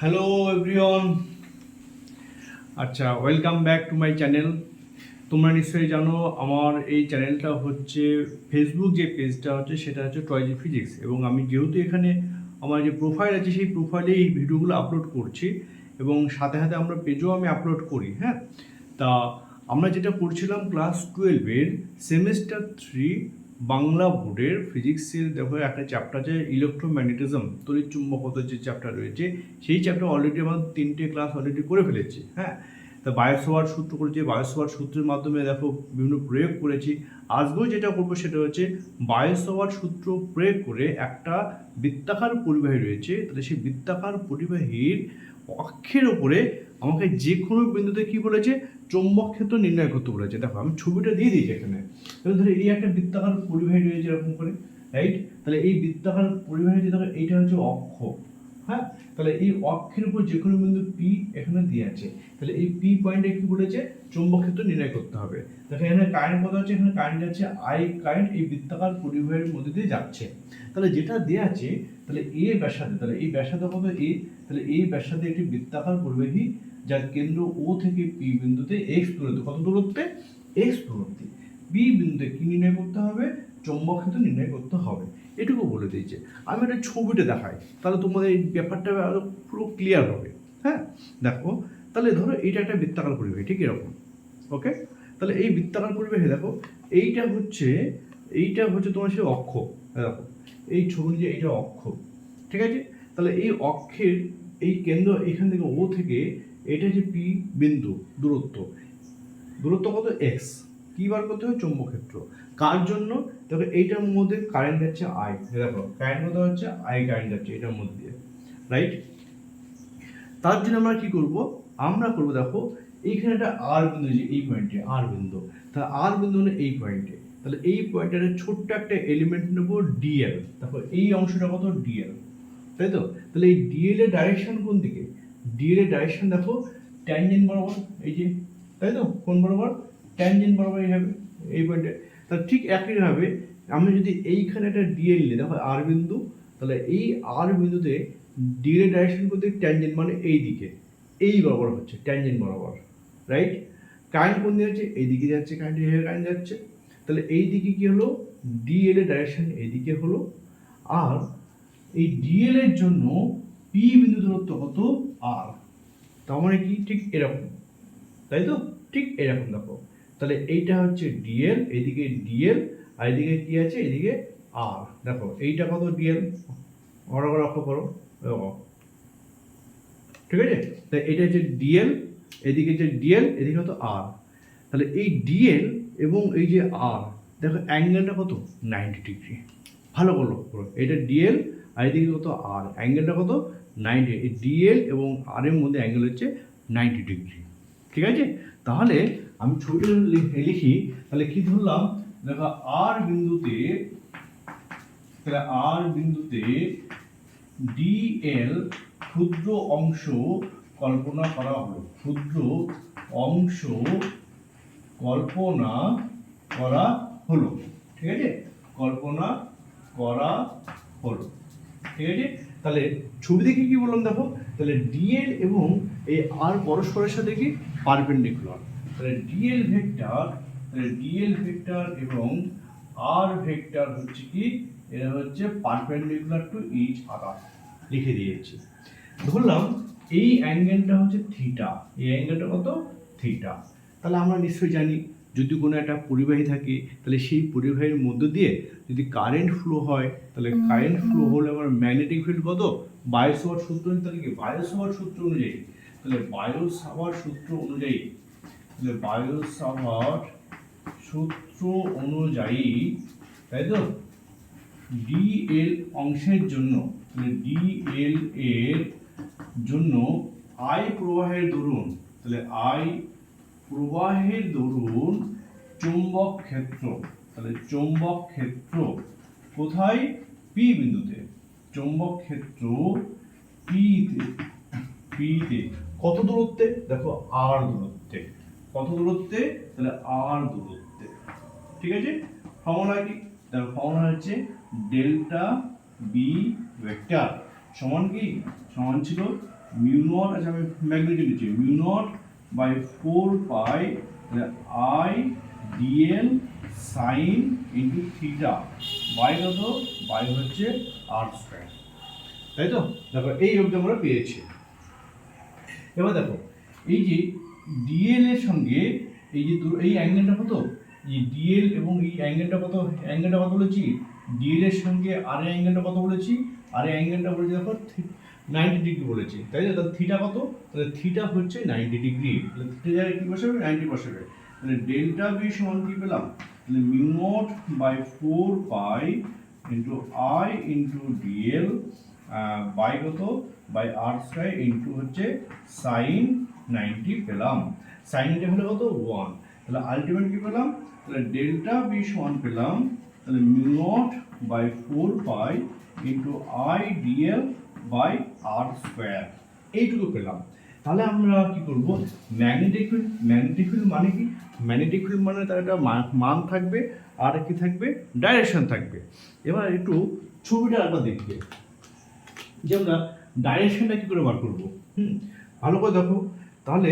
Hello everyone. আচ্ছা, welcome back to my channel. তোমরা নিশ্চয়ই জানো আমার এই চ্যানেলটা হচ্ছে ফেসবুক যে পেজটা হচ্ছে সেটা হচ্ছে টয়জি ফিজিক্স, এবং আমি যেহেতু এখানে আমার যে প্রোফাইল আছে সেই প্রোফাইলে এই ভিডিওগুলো আপলোড করছি এবং সাথে সাথে আমরা পেজও আমি আপলোড করি। হ্যাঁ, তা আমরা যেটা পড়ছিলাম ক্লাস 12-এর সেমেস্টার 3 বাংলা বোর্ডের ফিজিক্সের, দেখো একটা চ্যাপ্টার আছে ইলেকট্রোম্যাগনেটিজম, তড়িৎ চুম্বকত্ব যে চ্যাপ্টার রয়েছে সেই চ্যাপ্টার অলরেডি আমরা 3টে ক্লাস অলরেডি করে ফেলেছি। হ্যাঁ, তা বায়োসোয়ার সূত্র করেছি, বায়োসোয়ার সূত্রের মাধ্যমে দেখো বিভিন্ন প্রয়োগ করেছি। আজকেও যেটা করবো সেটা হচ্ছে বায়োসোয়ার সূত্র প্রয়োগ করে একটা বৃত্তাকার পরিবাহী রয়েছে, তাহলে সেই বৃত্তাকার পরিবাহীর অক্ষের ওপরে আমাকে যে কোনো বিন্দুতে কি বলেছে, চৌম্বক ক্ষেত্র নির্ণয় করতে বলেছে। দেখো আমি ছবিটা দিয়ে দিয়েছি এখানে। তাহলে ধরো এই একটা বৃত্তাকার পরিবাহী রয়েছে এরকম করে, রাইট? তাহলে এই বৃত্তাকার পরিবাহী যে দেখো এইটা হচ্ছে অক্ষ। হ্যাঁ, তাহলে এই অক্ষের উপর যে কোনো বিন্দু পি এখানে দিয়ে আছে, তাহলে এই পি পয়েন্টে কি বলেছে, চৌম্বক ক্ষেত্র নির্ণয় করতে হবে। দেখো এখানে কারেন্ট কত আছে, এখানে কারেন্ট যাচ্ছে আই কারেন্ট এই বৃত্তাকার পরিবাহীর মধ্যে দিয়ে যাচ্ছে। তাহলে যেটা দেওয়া আছে, তাহলে এ ব্যাসার্ধে, তাহলে এই ব্যাসার্ধ কত এ, তাহলে এই ব্যাসার্ধে একটি বৃত্তাকার পরিবাহী যার কেন্দ্র ও থেকে পি বিন্দুতে এক্স দূরত্বে, কত দূরত্বে, এক্স দূরত্বে পি বিন্দুতে কি নির্ণয় করতে হবে, চৌম্বক ক্ষেত্র নির্ণয় করতে হবে। এটুকু বলে দিয়েছে। আমি একটা ছবিটা দেখাই, তাহলে তোমাদের এই ব্যাপারটা আরো পুরো ক্লিয়ার হবে। হ্যাঁ, দেখো তাহলে ধরো এইটা একটা বৃত্তাকার পরিবাহী, ঠিক এরকম। ওকে, তাহলে এই বৃত্তাকার পরিবাহী দেখো এইটা হচ্ছে তোমার সেই অক্ষ। দেখো এই ছবি যে এইটা অক্ষ, ঠিক আছে? তাহলে এই অক্ষের এই কেন্দ্র এখান থেকে ও থেকে এটা যে পি বিন্দু দূরত্ব কত, এক্স। কি বার করতে হবে, চৌম্বক ক্ষেত্র। কার জন্য, দেখো এইটার মধ্যে কারেন্ট যাচ্ছে আই, দেখো কারেন্ট কত হচ্ছে, আই কারেন্ট যাচ্ছে এটার মধ্যে দিয়ে, রাইট? তার জন্য আমরা কি করব, দেখো এইখানে একটা আর বিন্দু, যে এই পয়েন্টে আর বিন্দু, তাহলে আর বিন্দু হলো এই পয়েন্টে, তাহলে এই পয়েন্টের ছোট্ট একটা এলিমেন্ট নেব ডিএল। দেখো এই অংশটা কত, ডিএল, তাই তো? তাহলে এই ডিএল এর ডাইরেকশন কোন দিকে, ডিএল এর ডাইরেকশন দেখো ট্যানজেন্ট বরাবর, এই যে, তাই তো? কোন বরাবর, ট্যানজেন্ট বরাবর এইভাবে, এই পয়েন্টে। তাহলে ঠিক একইভাবে আমি যদি এইখানে একটা ডিএল নিই, দেখো আর বিন্দু, তাহলে এই আর বিন্দুতে ডিএল এর ডাইরেকশন করতে ট্যানজেন্ট মানে এই দিকে, এই বরাবর হচ্ছে ট্যানজেন্ট বরাবর, রাইট? কারেন্ট কোন দিকে যাচ্ছে, এই দিকে যাচ্ছে, কারেন্ট যাচ্ছে। তাহলে এই দিকে কি হলো, ডিএল এর ডাইরেকশন এইদিকে হলো। আর এই ডিএল এর জন্য পি বিন্দু দূরত্ব কত, আর। তার মানে কি, ঠিক এরকম, তাই তো? ঠিক এরকম দেখো, তাহলে এইটা হচ্ছে ডিএল, এইদিকে ডিএল, আর এদিকে কি আছে, এদিকে আর। দেখো এইটা কত, ডিএল, লক্ষ্য করো, ঠিক আছে? তাই এটা হচ্ছে ডিএল, এদিকে যে ডিএল, এদিকে কত, আর। তাহলে এই ডিএল এবং এই যে আর, দেখো অ্যাঙ্গেলটা কত, 90 ডিগ্রি। ভালো করে লক্ষ্য করো, এটা ডিএল আর এদিকে কত, আর, অ্যাঙ্গেলটা কত, 90। এই ডিএল এবং আর এর মধ্যে অ্যাঙ্গেল হচ্ছে 90 ডিগ্রি, ঠিক আছে? তাহলে আমি ছবিটা লিখি, তাহলে কি ধরলাম, দেখো আর বিন্দুতে, তাহলে আর বিন্দুতে ডিএল ক্ষুদ্র অংশ কল্পনা করা হলো, ক্ষুদ্র অংশ কল্পনা করা হলো, ঠিক আছে? কল্পনা করা হলো, ঠিক আছে? তাহলে ছবি দেখে কি বললাম, দেখো তাহলে ডিএল এবং এই আর পরস্পরের সাথে কি পারপেন্ডিকুলার, তাহলে ডিএল ভেক্টর এবং আর ভেক্টর হচ্ছে কি, এরা হচ্ছে পারপেন্ডিকুলার টু ইচ আদার, লিখে দিয়েছি। ধরলাম এই অ্যাঙ্গেলটা হচ্ছে থিটা, এই অ্যাঙ্গেলটা কত, থিটা। তাহলে আমরা নিশ্চয়ই জানি যদি কোনো একটা পরিবাহী থাকে, তাহলে সেই পরিবাহীর মধ্য দিয়ে যদি কারেন্ট ফ্লো হয়, তাহলে কারেন্ট ফ্লো হলে আমার ম্যাগনেটিক ফিল্ড কত, বায়োসোয়ার সূত্র, তাহলে কি বায়োসোয়ার সূত্র অনুযায়ী, তাহলে বায়োসোয়ার সূত্র অনুযায়ী, তাই তো, ডিএল অংশের জন্য, ডিএল এর জন্য আই প্রবাহের দরুন, তাহলে আই প্রবাহের দরুন চৌম্বক ক্ষেত্র, তাহলে চৌম্বক ক্ষেত্র কোথায়, পি বিন্দুতে, চৌম্বক ক্ষেত্র পিতে কত দূরত্বে, দেখো আর দূরত্বে, কত দূরত্বে, তাহলে আর দূরত্বে, ঠিক আছে? ফর্মুলা কি, দেখো ফর্মুলা হচ্ছে ডেল্টা বি ভেক্টর, সমান কি সমান ছিল মিউ নট, আচ্ছা আমি ম্যাগনিটিউড নিচ্ছি, mu naught by 4 pi I dl sine into theta by কত, বাই হচ্ছে আর স্কয়ার, তাই তো? দেখো এই রূপটা আমরা পেয়েছি। এবার দেখো এই যে ডিএল এর সঙ্গে এই যে এই অ্যাঙ্গেলটা কত, এই ডিএল এবং এই অ্যাঙ্গেলটা কত, অ্যাঙ্গেলটা কত বলেছি, ডিএল এর সঙ্গে আর অ্যাঙ্গেলটা কত বলেছি, আর অ্যাঙ্গেলটা বলেছি দেখো 90 ডিগ্রি বলেছি, তাই না? তাহলে থিটা কত, তাহলে থিটা হচ্ছে 90 ডিগ্রি, তাহলে থিটা জায়গায় কি বসাবে, 90 বসাবে। তাহলে ডেল্টা বি সমান কি পেলাম, তাহলে mu naught by 4 pi into I into dl by কত, বাই আর স্কয়ার ইন্টু হচ্ছে সাইন 90 পেলাম। সাইন এটা হলো কত 1, তাহলে আলটিমেট কি পেলাম, তাহলে ডেল্টা বি সমান পেলাম তাহলে mu naught by 4 pi into I dl by r square, এইটুকু পেলাম। তাহলে আমরা কি করব, ম্যাগনেটিক ফিল্ড, ম্যাগনেটিক ফিল্ড মানে কি, ম্যাগনেটিক ফিল্ড মানে তার একটা মান থাকবে আর কি থাকবে, ডাইরেকশন থাকবে। এবার একটু ছবিটা একবার দেখবে যে আমরা ডাইরেকশনটা কি করে বার করবো। ভালো করে দেখো, তাহলে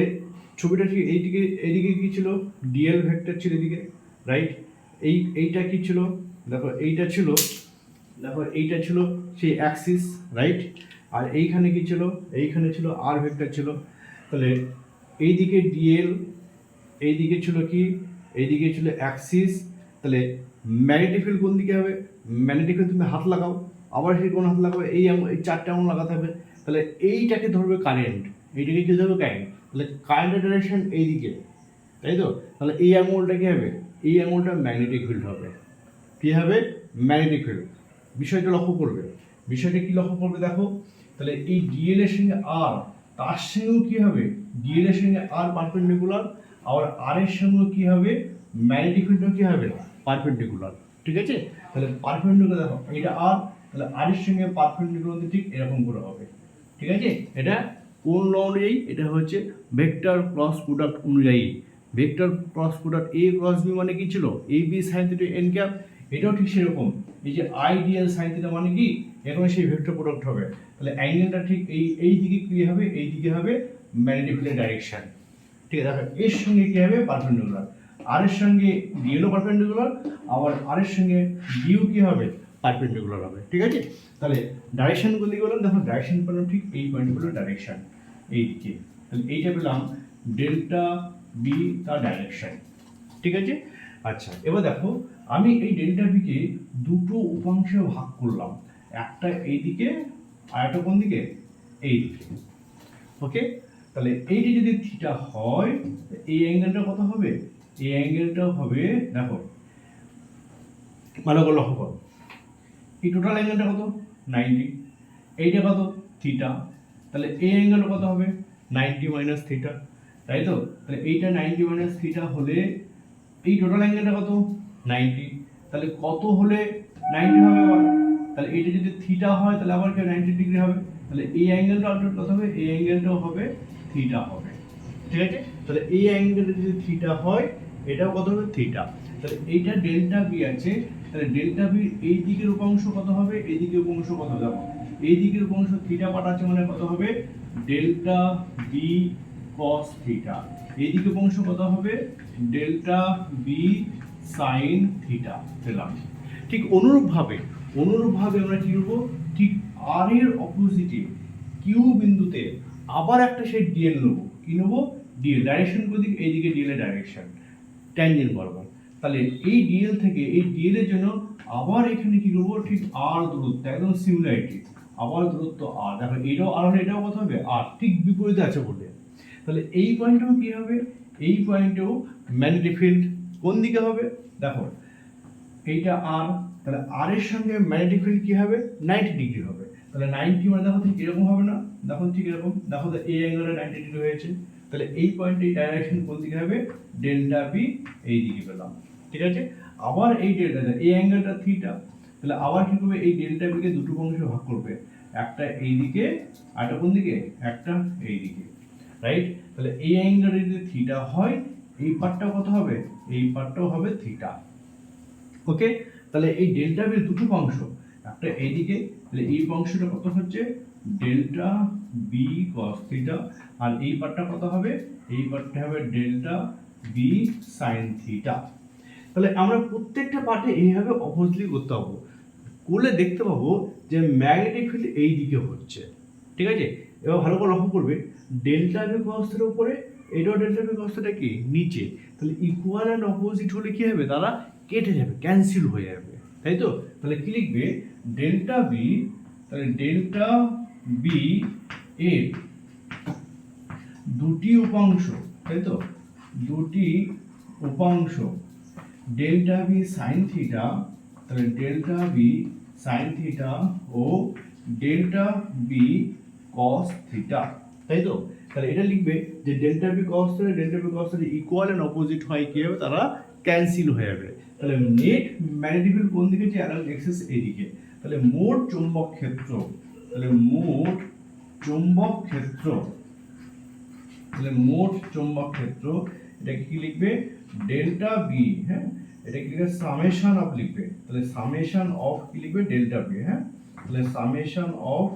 ছবিটা ঠিক এইদিকে, এইদিকে কি ছিল, ডিএল ভেক্টর ছিল এদিকে, রাইট? এইটা কি ছিল, দেখো এইটা ছিল, দেখো এইটা ছিল সেই অ্যাক্সিস, রাইট? আর এইখানে কি ছিল, এইখানে ছিল আর ভেক্টর ছিল। তাহলে এইদিকে ডিএল, এইদিকে ছিল কি, এইদিকে ছিল অ্যাক্সিস। তাহলে ম্যাগনেটিক ফিল্ড কোন দিকে হবে, ম্যাগনেটিক ফিল্ড তুমি হাত লাগাও, আবার সেই কোন হাত লাগাবে, এই এই 4টে আঙুল লাগাতে হবে। তাহলে এইটাকে ধরবে কারেন্ট, এইটাকে কি ধরবে কারেন্ট, তাহলে কারেন্টের ডাইরেকশন এইদিকে, তাই তো? তাহলে এই আঙুলটা কি হবে, এই আঙুলটা ম্যাগনেটিক ফিল্ড হবে, কি হবে, ম্যাগনেটিক ফিল্ড। বিষয়টা লক্ষ্য করবে, বিষয়টা কি লক্ষ্য করবে দেখো, তাহলে এই ডিএল এর সঙ্গে আর, তার সঙ্গেও কি হবে, ডিএল এর সঙ্গে আর পারপেন্ডিকুলার, আর আর এর সঙ্গেও কি হবে, ম্যাগনেটিক ফিল্ডও কি হবে, পারপেন্ডিকুলার, ঠিক আছে? তাহলে পারপেন্ডিকুলার দেখো এটা আর, তাহলে আর এর সঙ্গে পারপেন্ডিকুলার ঠিক এরকম করে হবে, ঠিক আছে? এটা কোন ল অনুযায়ী, এটা হচ্ছে ভেক্টর ক্রস প্রোডাক্ট অনুযায়ী। Vector cross product A cross B মানে কি ছিল, A B sine theta n cap, এটাও ঠিক সেরকম। এই যে আইডিয়াল সাইন থিটা মানে কি, এখানে সেই ভেক্টর প্রোডাক্ট হবে। তাহলে অ্যাঙ্গেলটা ঠিক এই দিকে কি হবে, এই দিকে হবে ম্যাগনেটিক ফিল্ডের ডাইরেকশন, ঠিক আছে? দেখো এর সঙ্গে কি হবে, পারপেন্ডিকুলার, আর এর সঙ্গে ডিএলও পারপেন্ডিকুলার, আবার আর এর সঙ্গে ডিও কি হবে, পারপেন্ডিকুলার হবে, ঠিক আছে? তাহলে ডাইরেকশন কোন দিকে বললাম, দেখো ডাইরেকশন পেলাম ঠিক এই পয়েন্টগুলো ডাইরেকশন এইদিকে, তাহলে এইটা পেলাম ডেল্টা বি তার ডাইরেকশন, ঠিক আছে? আচ্ছা এবার দেখো আমি এই ডেল্টা বিকে দুটো উপাংশে ভাগ করলাম, একটা এইদিকে আর একটা কোন দিকে, এইদিকে, ওকে? তাহলে এইটি যদি থিটা হয়, এই অ্যাঙ্গেলটা কত হবে, এই অ্যাঙ্গেলটা হবে, দেখো ভালো করে লক্ষ্য করো, এই টোটাল অ্যাঙ্গেলটা কত 90, এইটা কত থিটা, তাহলে এই অ্যাঙ্গেলটা কত হবে 90 মাইনাস থিটা, তাই তো? তাহলে এইটা 90 মাইনাস থিটা হলে এই টোটাল অ্যাঙ্গেলটা কত 90, তাহলে কত হলে 90 হবে আবার, তাহলে এইটা যদি থিটা হয় তাহলে আবার কি 90 ডিগ্রি হবে, তাহলে এই অ্যাঙ্গেলটা আলটিমেট কত হবে, এই অ্যাঙ্গেলটাও হবে থিটা হবে, ঠিক আছে? তাহলে এই অ্যাঙ্গেলটা যদি থিটা হয় এটাও কত হবে থিটা, তাহলে এইটা ডেল্টা বি আছে, তাহলে ডেল্টা বি এই দিকের উপাংশ কত হবে, এই দিকের উপাংশ কত হবে, দেখো এই দিকের উপাংশ থিটা পাঠ আছে মানে কত হবে ডেল্টা বি cos থিটা, এই দিকের উপাংশ কত হবে ডেল্টা বি sin থিটা পেলাম। ঠিক অনুরূপভাবে আমরা কি করব, ঠিক আর এর অপোজিটে কিউ বিন্দুতে আবার একটা সেই ডিএল নেব, কি নেব, ডিএল, ডাইরেকশন কোন দিকে, এইদিকে ডিএল এর ডাইরেকশন ট্যানজেন্ট বরাবর। তাহলে এই ডিএল থেকে এই ডিএল এর জন্য আবার এখানে কি করব, ঠিক আর দূরত্ব একদম সিমিলারিটি, আবার দূরত্ব আর, দেখো এটাও আর হলে এটাও কত হবে আর, ঠিক বিপরীতে আছে বলে। তাহলে এই পয়েন্টেও কি হবে, এই পয়েন্টেও ম্যাগনেটিক ফিল্ড কোন দিকে হবে, দেখো এইটা আর, তাহলে আর এর সঙ্গে ম্যাগনেটিক ফিল্ড কি হবে 90 ডিগ্রি হবে, তাহলে 90 মানে দেখো ঠিক এরকম হবে না, দেখো ঠিক এরকম, দেখো তো এই অ্যাঙ্গেলে 90 ডিগ্রি হয়েছে, তাহলে এই পয়েন্টে ডাইরেকশন কোন দিকে হবে ডেল্টা বি এই দিকে পেলাম, ঠিক আছে? আবার এই ডেল্টা, এই অ্যাঙ্গেলটা থিটা, তাহলে আবার কি করবে, এই ডেল্টা বি কে দুটো অংশে ভাগ করবে, একটা এই দিকে আর একটা কোন দিকে, একটা এই দিকে, রাইট? তাহলে এই অ্যাঙ্গেলটা যদি থিটা হয় এই পার্টটা কত হবে, এই পার্টটাও হবে থিটা, ওকে? তাহলে এই ডেল্টা বির দুটো অংশ, একটা এইদিকে, তাহলে এই অংশটা কত হচ্ছে ডেল্টা বি কস থিটা, আর এই পার্টটা কত হবে, এই পার্টটা হবে ডেল্টা বি সাইন থিটা। তাহলে আমরা প্রত্যেকটা পার্টে এইভাবে অপোজিটলি করতে পারবো, করলে দেখতে পাবো যে ম্যাগনেটিক ফিল্ড এই দিকে হচ্ছে। ঠিক আছে, এবার ভালো করে লক্ষ্য করবে, ডেল্টা বি কস থিটার উপরে, এটাও ডেল্টা বি কস থিটা কি নিচে, তাহলে ইকুয়াল অ্যান্ড অপোজিট হলে কি হবে, তারা কেটে যাবে, ক্যান্সেল হয়ে যাবে, তাই তো। তাহলে কি লিখবে, ডেল্টা বি, তাহলে ডেল্টা বি এর দুটি উপাংশ, তাই তো, দুটি উপাংশ ডেল্টা বি সাইন থিটা, তাহলে ডেল্টা বি সাইন থিটা ও ডেল্টা বি কস থিটা, তাই তো। তাহলে এটা লিখবে যে delta B cos theta, delta B cos theta equal and opposite হয়, কি হবে, তারা ক্যান্সেল হয়ে যাবে। তাহলে নেট ম্যাগনেটিক ফিল্ড কোন দিকে, যে অ্যালং এক্সিস এদিকে। তাহলে মোট চৌম্বক ক্ষেত্র, তাহলে মোট চৌম্বক ক্ষেত্র, তাহলে মোট চৌম্বক ক্ষেত্র, এটা কি লিখবে, ডেল্টা বি, হ্যাঁ, এটা কি লিখবে, সামেশন অফ লিখবে, তাহলে সামেশন অফ কি লিখবে, ডেল্টা বি, হ্যাঁ, তাহলে সামেশন অফ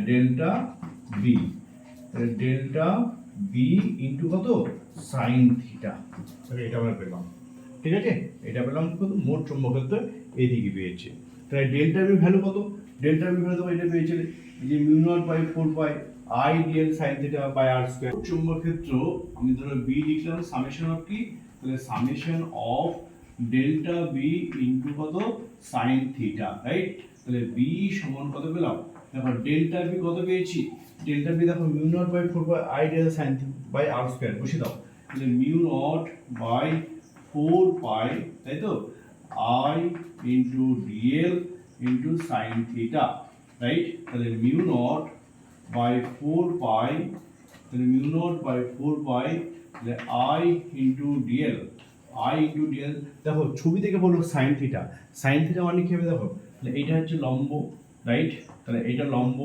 ডেল্টা বি, তাহলে ডেল্টা বি ইনটু কত, সাইন থিটা, তাহলে এটা আমরা পেলাম। ঠিক আছে, এটা পেলাম কত, মোট চৌম্বক ক্ষেত্র এদিকে পেয়েছে। তাহলে ডেল্টা বি ভ্যালু কত, ডেল্টা বি ভ্যালু তো এটা পেয়েছিলে, এই যে mu naught by 4 pi I dl sine theta by r square. চৌম্বক ক্ষেত্র আমি ধরো বি লিখলাম, সামেশন অফ কি, তাহলে summation of delta B into কত, সাইন থিটা, রাইট। তাহলে বি সমান কত পেলাম, দেখো ডেল্টা বি কত পেয়েছি, ডেল্টা বি দেখো mu naught by 4 by I dl sine theta by r square, বসিয়ে দাও। তাহলে মিউ নট বাই 4 পাই, তাই তো, I into DL into sign theta, right. তাহলে মিউ নট বাই 4 পাই, তাহলে মিউ নট বাই 4 পাই, তাহলে I into DL, I into DL, দেখো ছবি থেকে বলো সাইন থিটা, সাইন থিটা মানে কি হবে, দেখো তাহলে এইটা হচ্ছে লম্ব, রাইট, তাহলে এটা লম্ব,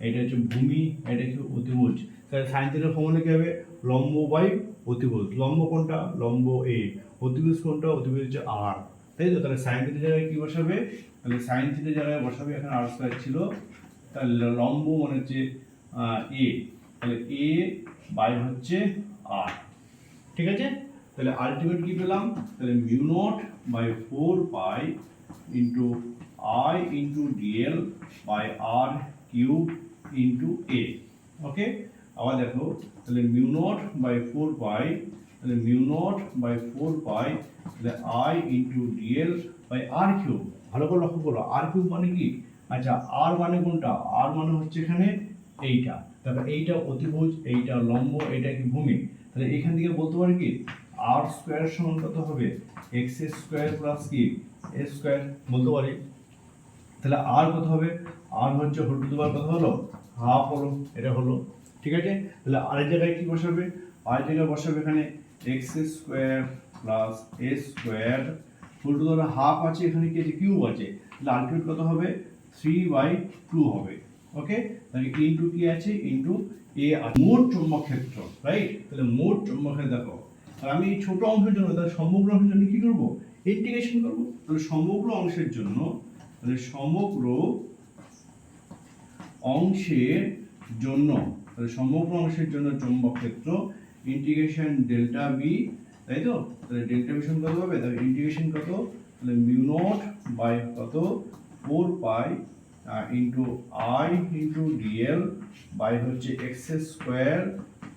এটা হচ্ছে ভূমি, এটা হচ্ছে অতিভুজ, তাহলে সাইন থিটার ফর্মুলা কি হবে, লম্ব বাই অতিভুজ, লম্ব কোনটা, লম্ব এ, অতিভুজ কোনটা, অতিভুজ হচ্ছে আর, তাই তো। তাহলে সাইন থিটার জায়গায় কি বসাবে, তাহলে সাইন থিটার জায়গায় বসাবে, এখানে আর স্কয়ার ছিল, তাহলে লম্ব মানে হচ্ছে এ, তাহলে এ বাই হচ্ছে আর, ঠিক আছে। তাহলে আলটিমেট কি পেলাম, তাহলে mu naught by 4 pi into I into dl by R cube into A, okay. আবার দেখো, তাহলে মিউ নট বাই 4 পাই, তাহলে মিউ নট বাই 4 পাই, তাহলে I into dl by R cube, ভালো করে লক্ষ্য করো, আর কিউব মানে কি, আচ্ছা আর মানে কোনটা, আর মানে হচ্ছে এখানে এইটা, তারপর এইটা অতিভুজ, এইটা লম্ব, এইটা কি ভূমি, তাহলে এখান থেকে বলতে পারি কি আর স্কয়ার সমান কত হবে, এক্স স্কয়ার প্লাস কি এ স্কয়ার বলতে পারি। তাহলে আর কত হবে, আর হচ্ছে হোল টু দি পাওয়ার কত হলো, হাফ হলো, এটা হলো, ঠিক আছে। তাহলে আরেক জায়গায় কি বসাবে, আরেক জায়গায় বসাবে এখানে x square plus A square whole to the power half আছে, এখানে কি আছে, কিউব আছে, তাহলে আলটিমেট কত হবে, 3/2 হবে, ওকে। তাহলে ইনটু কি আছে, ইনটু এ, মোট চৌম্বক ক্ষেত্র, রাইট। তাহলে মোট চৌম্বক ক্ষেত্র দেখো, আর আমি এই ছোট অংশের জন্য, তাহলে সমগ্র অংশের জন্য কি করব, ইন্টিগ্রেশন করব। তাহলে সমগ্র অংশের জন্য, তাহলে সমগ্র অংশের জন্য, তাহলে সমগ্র অংশের জন্য চৌম্বক ক্ষেত্র ইন্টিগ্রেশন ডেল্টা বি, তাই তো। তাহলে ডেল্টা বি সমান কত হবে, তাহলে ইন্টিগ্রেশন কত, তাহলে মিউ নট বাই কত 4 pi into I into dl by হচ্ছে x square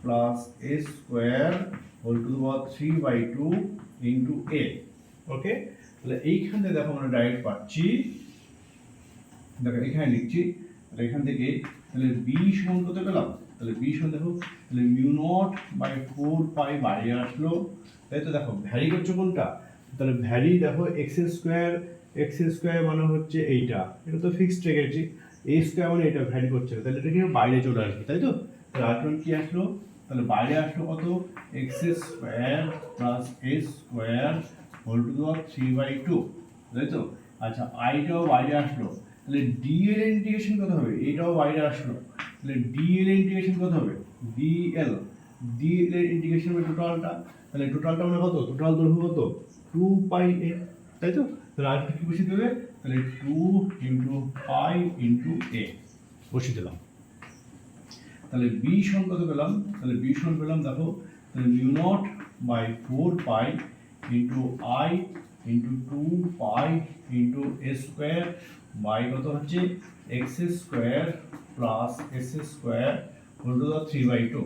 plus A square whole to the power 3/2 into A, okay. তাহলে এইখানে দেখো আমরা ডাইরেক্ট পাচ্ছি, দেখো এখানে লিখছি, তাহলে এখান থেকে তাহলে বি সমান কত পেলাম, তাহলে বি সমান দেখো, তাহলে মিউ নট বাই 4 পাই বাইরে আসলো, তাই তো। দেখো ভ্যারি করছে কোনটা, তাহলে ভ্যারি দেখো এক্স স্কয়ার মানে হচ্ছে এইটা, এটা তো ফিক্সড রেখেছি, এ স্কয়ার মানে এটা ভ্যারি করছে, তাহলে এটা কি বাইরে চলে আসবে, তাই তো। তাহলে আলটিমেট কি আসলো, তাহলে বাইরে আসলো কত, x square plus A square whole to the power 3/2, তাই তো। আচ্ছা আইটাও বাইরে আসলো, তাহলে ডিএল ইন্টিগ্রেশন কত হবে, এটাও বাইরে আসলো, তাহলে ডিএল ইন্টিগ্রেশন কত হবে, ডিএল এর ইন্টিগ্রেশন হবে টোটালটা, তাহলে টোটালটা মানে কত, টোটাল দৈর্ঘ্য কত 2 পাই এ, তাই তো। তাহলে আর কি বসিয়ে দেবে, তাহলে 2 ইনটু পাই ইনটু এ, বসিয়ে দিলাম। তাহলে বি সমান কত পেলাম? তাহলে বি সমান পেলাম দেখো, তাহলে mu naught by 4 pi into I into 2 pi into A square by কত হচ্ছে x square plus s square whole to the 3/2,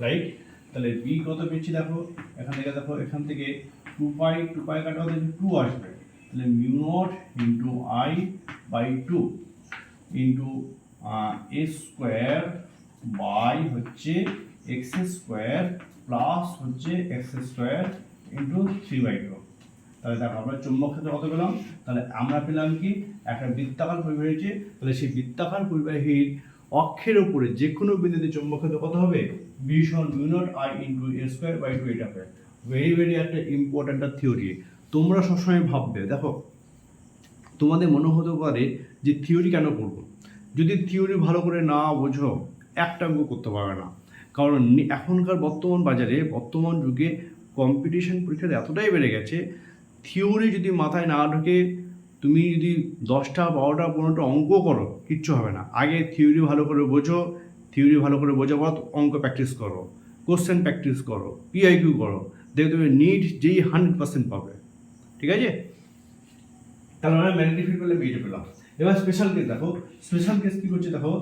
right? তাহলে বি কত পেয়েছি দেখো, এখান থেকে 2 পাই কাটা হতে 2 আসবে, তাহলে mu naught into I by 2 into A square by হচ্ছে এক্স স্কোয়ার প্লাস হচ্ছে এক্স স্কোয়ার ইন্টু 3/2। তাহলে দেখো আমরা চুম্বক ক্ষেত্র কত পেলাম? তাহলে আমরা পেলাম কি একটা বৃত্তাকার পরিবাহী হয়েছে, তাহলে সেই বৃত্তাকার পরিবাহীর অক্ষের উপরে যে কোনো বিন্দুতে চুম্বক ক্ষেত্র কত হবে? বি সমান mu naught I into A square by 2। এটা হবে ভেরি একটা ইম্পর্ট্যান্ট থিওরি। তোমরা সবসময় ভাববে, দেখো তোমাদের মনে হতে পারে যে থিওরি কেন করবো? যদি থিওরি ভালো করে না বোঝো একটা অঙ্ক করতে পারবে না। কারণ এখনকার বর্তমান যুগে কম্পিটিশন পরীক্ষাতে এতটাই বেড়ে গেছে, থিওরি যদি মাথায় না ঢোকে তুমি যদি 10টা 12টা 15টা অঙ্ক করো কিচ্ছু হবে না। আগে থিওরি ভালো করে বোঝো, থিওরি ভালো করে বোঝার পর অঙ্ক প্র্যাকটিস করো, কোশ্চেন প্র্যাকটিস করো, পিআইকিউ করো, দেখবে তুমি নিট যেই 100% পাবে। ঠিক আছে? তাহলে আমরা ম্যাগনেটিক ফিল্ড পেলাম, এইটা পেলাম। এবার স্পেশাল কেস দেখো, স্পেশাল কেস কি করছে দেখো,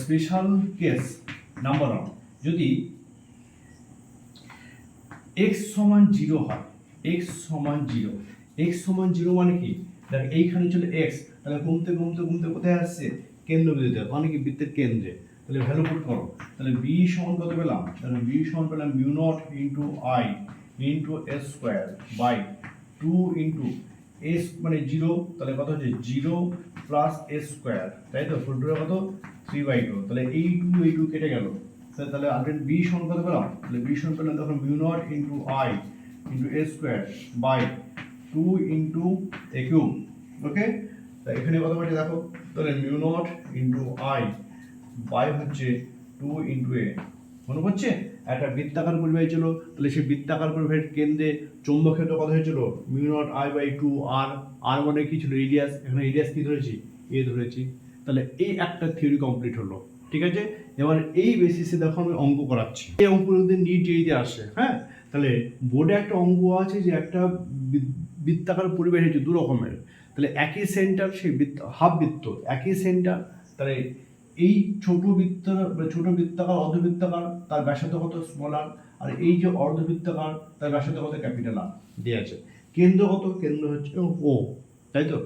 স্পেশাল কেস নাম্বার 1, যদি x সমান 0 হয়, x সমান 0 মানে কি? দেখ এইখানে ছিল x, তাহলে কমতে কমতে কমতে কোথায় আসছে? কেন্দ্রবিন্দুতে, মানে কি বৃত্তের কেন্দ্রে। তাহলে ভ্যালু পুট করো, তাহলে b সমান কত পেলাম? তাহলে b সমান পেলাম mu naught into I into S square by 2 into S মানে 0, তাহলে কত হচ্ছে 0 প্লাস এস স্কোয়ার, তাই তো? ফুলটুরে কত 3/2, তাহলে এই 2 কেটে গেল। তাহলে আলরেডি বি সমান কত পেলাম? তাহলে বি সমান পেলাম তখন mu naught into I into A square by 2 into A cube. Okay, তা এখানে কত পাচ্ছি দেখো, তাহলে mu naught into I by হচ্ছে 2 ইন্টু এ। মনে পড়ছে একটা বৃত্তাকার পরিবাহী ছিল, তাহলে সেই বৃত্তাকার পরিবাহীর কেন্দ্রে চৌম্বক ক্ষেত্র কত হয়েছিল? মিউ নট আই বাই 2 আর। আর মানে কি ছিল? রেডিয়াস। এখানে রেডিয়াস কি ধরেছি? এ ধরেছি। তাহলে এই একটা থিওরি কমপ্লিট হলো। ঠিক আছে, এবার এই বেসিসে দেখো আমি অঙ্ক করাচ্ছি। এই অঙ্ক যদি নিট যেইতে আসে, হ্যাঁ, তাহলে বোর্ডে একটা অঙ্ক আছে যে একটা বৃত্তাকার পরিবাহী হচ্ছে 2 রকমের, তাহলে একই সেন্টার, সেই হাফ বৃত্ত একই সেন্টার, তাহলে এই ছোট বৃত্তাকার অর্ধবৃত্তাকার তার ব্যাসার্ধ কত? স্মল আর। আর এই যে অর্ধবৃত্তাকার তার ব্যাসার্ধ কত? ক্যাপিটাল আর দিয়ে আছে। কেন্দ্র কত? কেন্দ্র হচ্ছে ও, তাই তো?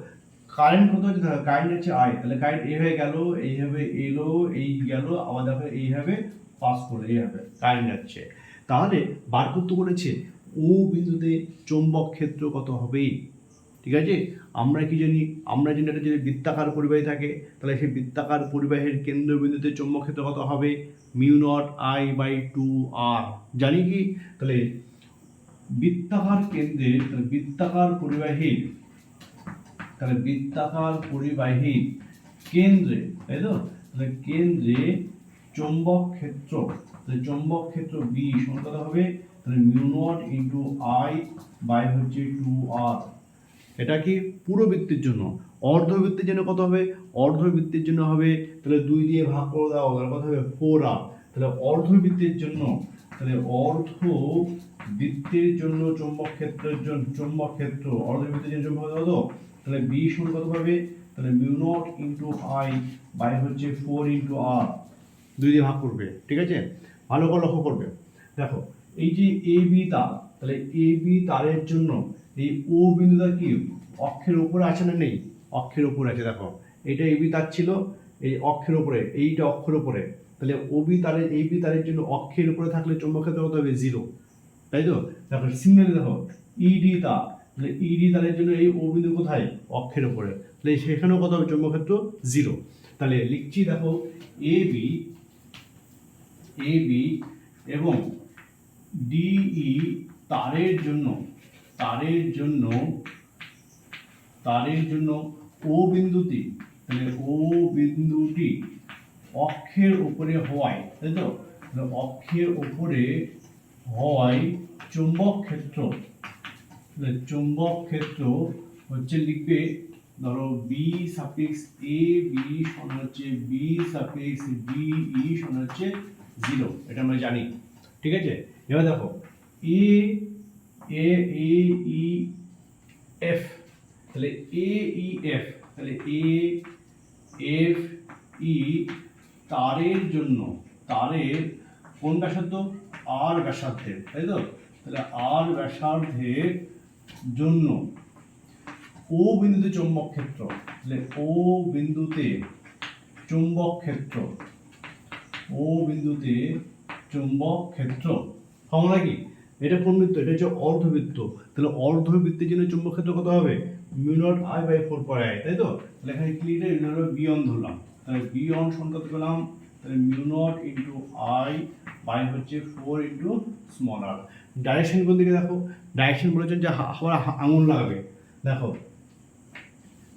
কারেন্ট কত হচ্ছে? কারেন্ট হচ্ছে আই, তাহলে কারেন্ট এইভাবে গেল, এইভাবে এলো, এই গেল, আবার দেখো এইভাবে পাস করে, এইভাবে কারেন্ট যাচ্ছে। তাহলে বার করতে বলেছে ও বিন্দুতে চৌম্বক ক্ষেত্র কত হবে। ঠিক আছে, আমরা কি জানি? আমরা জানি এটা যদি বৃত্তাকার পরিবাহী থাকে, তাহলে সেই বৃত্তাকার পরিবাহীর কেন্দ্রবিন্দুতে চৌম্বক ক্ষেত্র কত হবে? মিউ নট আই বাই 2 আর। জানি কি? তাহলে বৃত্তাকার কেন্দ্রে, বৃত্তাকার পরিবাহীর, তাহলে বৃত্তাকার পরিবাহীর কেন্দ্রে, তাই তো? তাহলে কেন্দ্রে চৌম্বক ক্ষেত্র, তাহলে চৌম্বক ক্ষেত্র বি সমান কত হবে? তাহলে mu naught into I by হচ্ছে 2 আর। এটা কি পুরো বৃত্তের জন্য। অর্ধবৃত্তের জন্য কত হবে? অর্ধবৃত্তের জন্য হবে, তাহলে 2 দিয়ে ভাগ করে দাও, তাহলে কত হবে? 4 আর। তাহলে অর্ধবৃত্তের জন্য, তাহলে অর্ধবৃত্তের জন্য চৌম্বক ক্ষেত্রের জন্য, চৌম্বক ক্ষেত্র অর্ধবৃত্তের জন্য চৌম্বক ক্ষেত্র কত? তাহলে বি সমান কত পাবে? তাহলে mu naught into I by হচ্ছে 4 ইন্টু আর। 2 দিয়ে ভাগ করবে। ঠিক আছে, ভালো করে লক্ষ্য করবে। দেখো এই যে এ বি তার, তাহলে এ বি তারের জন্য এই ও বিন্দুটা কি অক্ষের উপরে আছে না নেই? অক্ষের উপরে আছে। দেখো এটা এবি তার ছিল, এই অক্ষের উপরে, এইটা অক্ষের উপরে, তাহলে ওবি তারের, এই বি তারের জন্য অক্ষের উপরে থাকলে চৌম্বক ক্ষেত্র কত হবে? 0, তাই তো? দেখো সিমিলারলি দেখো ইডি তার, তাহলে ইডি তারের জন্য এই ও বিন্দু কোথায়? অক্ষের উপরে, তাহলে সেখানেও কত হবে? চৌম্বক ক্ষেত্র 0। তাহলে লিখছি দেখো এ বি এবং ডিই তারের জন্য, তারের জন্য ও বিন্দুটি, তাহলে ও বিন্দুটি অক্ষের উপরে হওয়ায়, তাই তো? অক্ষের উপরে হওয়ায় চৌম্বক ক্ষেত্র, চৌম্বক ক্ষেত্র হচ্ছে লিখবে ধরো বি সাফিক্স এ বি সমান হচ্ছে বি সাফিক্স বি ই সমান হচ্ছে 0, এটা আমরা জানি, ঠিক আছে। এবার দেখো এ এ এ ই এফ, তাহলে এ ই এফ, তাহলে এ এফ ই তারের জন্য, তারের কোন ব্যাসার্ধ, আর ব্যাসার্ধের, তাই তো। তাহলে আর ব্যাসার্ধের জন্য ও বিন্দুতে চৌম্বক ক্ষেত্র, তাহলে ও বিন্দুতে চৌম্বক ক্ষেত্র, ও বিন্দুতে চৌম্বক ক্ষেত্র ফর্মুলা কি, এটা কোন বৃত্ত, এটা হচ্ছে অর্ধবৃত্ত, তাহলে অর্ধবৃত্তের জন্য চৌম্বক ক্ষেত্র কত হবে, মিউ নট আই বাই 4 পাই, তাই তো। তাহলে এখানে কি লিখলে, এটা বি অন ধরলাম, তাহলে বি অন সমান কত পেলাম, তাহলে mu naught into I by হচ্ছে 4 ইন্টু স্মল আর। ডাইরেকশন কোন দিকে দেখো, ডাইরেকশন বলেছেন যে আবার আঙুল লাগাবে, দেখো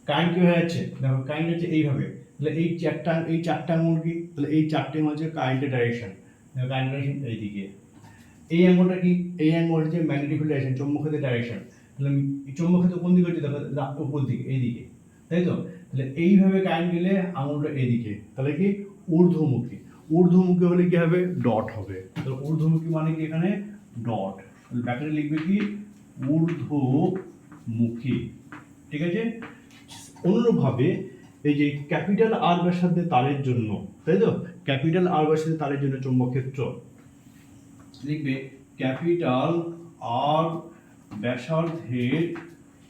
কারেন্ট কি হয়ে যাচ্ছে, দেখো কারেন্ট হচ্ছে এইভাবে, তাহলে এই চারটা আঙুল কি, তাহলে এই চারটে হচ্ছে কারেন্টের ডাইরেকশন, কারেন্ট ডাইরেকশন এইদিকে। এই অ্যাঙ্গলটা কি, এই অ্যাঙ্গল হচ্ছে ম্যাগনেটিক ফিল্ড ডাইরেকশন, চৌম্বক ক্ষেত্রের ডাইরেকশন, তাহলে চৌম্বক ক্ষেত্র কোন দিকে হচ্ছে, দেখো উপর দিকে, এইদিকে, তাই তো। তাহলে এইভাবে কারেন্ট গেলে আঙুলটা এইদিকে, তাহলে কি ঊর্ধ্বমুখী, ঊর্ধ্বমুখী হলে কি হবে, ডট হবে, তাহলে ঊর্ধ্বমুখী মানে কি এখানে ডট, তাহলে ব্যাটারি লিখবে কি ঊর্ধ্বমুখী, ঠিক আছে। অনুরূপভাবে এই যে ক্যাপিটাল আর ব্যাসার্ধের তারের জন্য, তাই তো, ক্যাপিটাল আর ব্যাসার্ধের তারের জন্য চৌম্বক ক্ষেত্র লিখবে ক্যাপিটাল আর ব্যাসার্ধের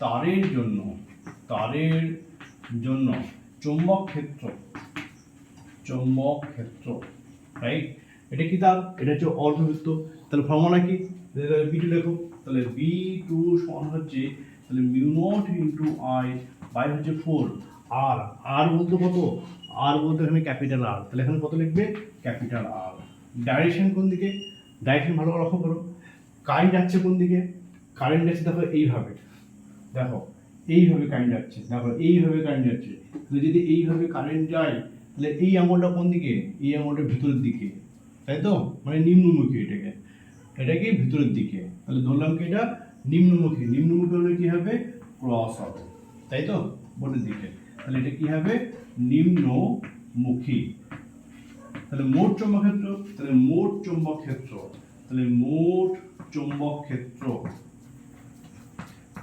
তারের জন্য, তারের জন্য চৌম্বক ক্ষেত্র, চৌম্বক ক্ষেত্র, রাইট। এটা কি তার, এটা হচ্ছে অর্ধবৃত্ত, তাহলে ফর্মুলা কি, বি টু লেখো, তাহলে বি টু সমান হচ্ছে, তাহলে mu naught into I by হচ্ছে 4, আর আর বলতে কত, আর বলতে এখানে ক্যাপিটাল আর, তাহলে এখানে কত লিখবে, ক্যাপিটাল আর। ডাইরেকশন কোন দিকে, ডাইরেকশন ভালো করে লক্ষ্য করো, কারেন্ট যাচ্ছে কোন দিকে, কারেন্ট যাচ্ছে দেখো এইভাবে, দেখো এইভাবে কারেন্ট যাচ্ছে, দেখো এইভাবে কারেন্ট যাচ্ছে, তাহলে যদি এইভাবে কারেন্ট যায়, তাহলে এই আঙুলটা কোন দিকে, এই আঙুলটা ভিতরের দিকে, তাই তো, মানে নিম্নমুখী, এটাকে এটা কি ভিতরের দিকে, তাহলে ধরলাম কি এটা নিম্নমুখী, নিম্নমুখী হলে কি হবে, ক্রস হবে, তাই তো, বোর্ডের দিকে, তাহলে এটা কি হবে নিম্নমুখী। তাহলে মোট চৌম্বক ক্ষেত্র, তাহলে মোট চৌম্বক ক্ষেত্র, তাহলে মোট চৌম্বক ক্ষেত্র,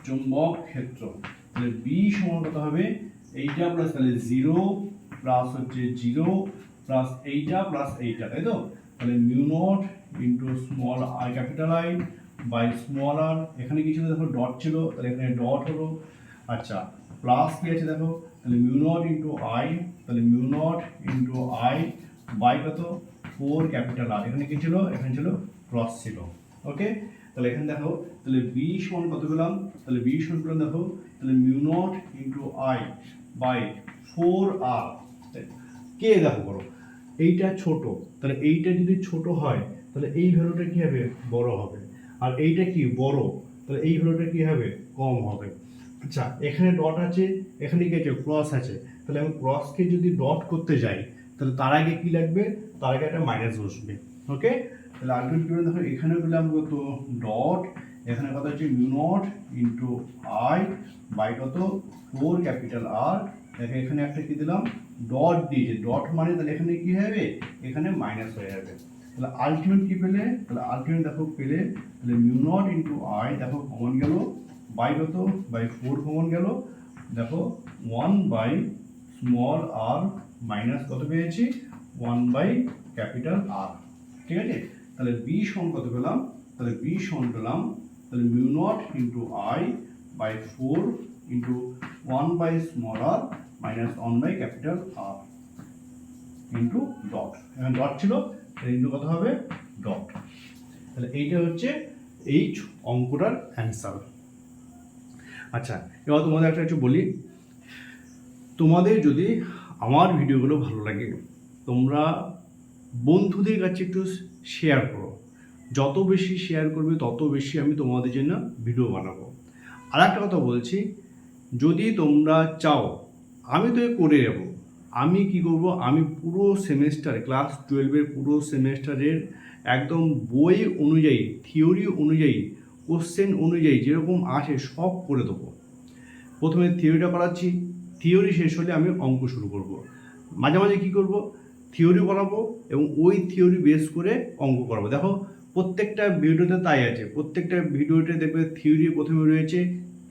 চৌম্বক ক্ষেত্র, তাহলে বি সমান কত হবে, এইটা প্লাস তাহলে 0 প্লাস হচ্ছে 0 প্লাস এইটা প্লাস এইটা, তাই তো। তাহলে mu naught into small I capital I by small R, এখানে কি ছিল দেখো ডট ছিল, তাহলে এখানে ডট হলো, আচ্ছা প্লাস কি আছে দেখো, তাহলে মিউ নট ইন্টু আই, তাহলে mu naught into I by কত 4 ক্যাপিটাল আর, এখানে কি ছিল, এখানে ছিল ক্রস ছিল, ওকে। তাহলে এখানে দেখো, তাহলে বি সমান কত পেলাম, তাহলে বি সমান পেলাম দেখো, তাহলে mu naught into I by 4 R, কে দেখো করো এইটা ছোট, তাহলে এইটা যদি ছোট হয় তাহলে এই ভ্যালুটা কি হবে, বড় হবে, আর এইটা কি বড়, তাহলে এই ভ্যালুটা কি হবে, কম হবে। আচ্ছা এখানে ডট আছে, এখানে কি আছে, ক্রস আছে, তাহলে আমি ক্রসকে যদি ডট করতে যাই, তাহলে তার আগে কি লাগবে, তার আগে একটা মাইনাস বসবে, ওকে। তাহলে আর্গুমেন্ট কি দেখো, এখানে পেলাম কত ডট, এখানে কত হচ্ছে mu naught into I by কত 4 ক্যাপিটাল আর, দেখো এখানে একটা কি দিলাম ডট দিয়েছে, ডট মানে তাহলে এখানে কি হবে, এখানে মাইনাস হয়ে যাবে, তাহলে আলটিমেট কি পেলে, তাহলে আলটিমেট দেখো পেলে, তাহলে মিউ নট ইন্টু আই দেখো কমন গেল, বাই কত বাই 4 কমন গেল, দেখো 1 বাই স্মল আর মাইনাস কত পেয়েছি 1 বাই ক্যাপিটাল আর, ঠিক আছে। তাহলে বি সমান কত পেলাম, তাহলে বি সমান পেলাম, তাহলে mu naught into I by 4 into 1 by small R minus 1 by capital R into dot, এখানে ডট ছিল ইন্টু কত হবে ডট। তাহলে এইটা হচ্ছে এই অঙ্কটার অ্যান্সার। আচ্ছা এবার তোমাদের একটা কিছু বলি, তোমাদের যদি আমার ভিডিওগুলো ভালো লাগে তোমরা বন্ধুদের কাছে একটু শেয়ার করো, যত বেশি শেয়ার করবে তত বেশি আমি তোমাদের জন্য ভিডিও বানাবো। আর একটা কথা বলছি, যদি তোমরা চাও আমি তো করে দেব, আমি কি করব, আমি পুরো সেমেস্টার ক্লাস 12-এর পুরো সেমেস্টারের একদম বই অনুযায়ী, থিওরি অনুযায়ী, কোশ্চেন অনুযায়ী যেরকম আসে সব করে দেবো। প্রথমে থিওরিটা করাচ্ছি, থিওরি শেষ হলে আমি অঙ্ক শুরু করব। মাঝে মাঝে কী করব, থিওরি করাবো এবং ওই থিওরি বেস করে অঙ্ক করাবো। দেখো প্রত্যেকটা ভিডিওতে তাই আছে, প্রত্যেকটা ভিডিওতে দেখবে থিওরি প্রথমে রয়েছে,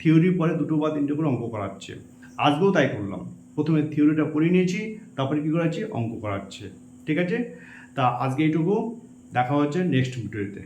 থিওরির পরে 2 বা 3টে করে অঙ্ক করাচ্ছে। আজকেও তাই করলাম, প্রথমে থিওরিটা পড়ে নিয়েছি, তারপরে কী করাচ্ছি, অঙ্ক করাচ্ছে। ঠিক আছে, তা আজকে এইটুকু, দেখা হচ্ছে নেক্সট ভিডিওতে।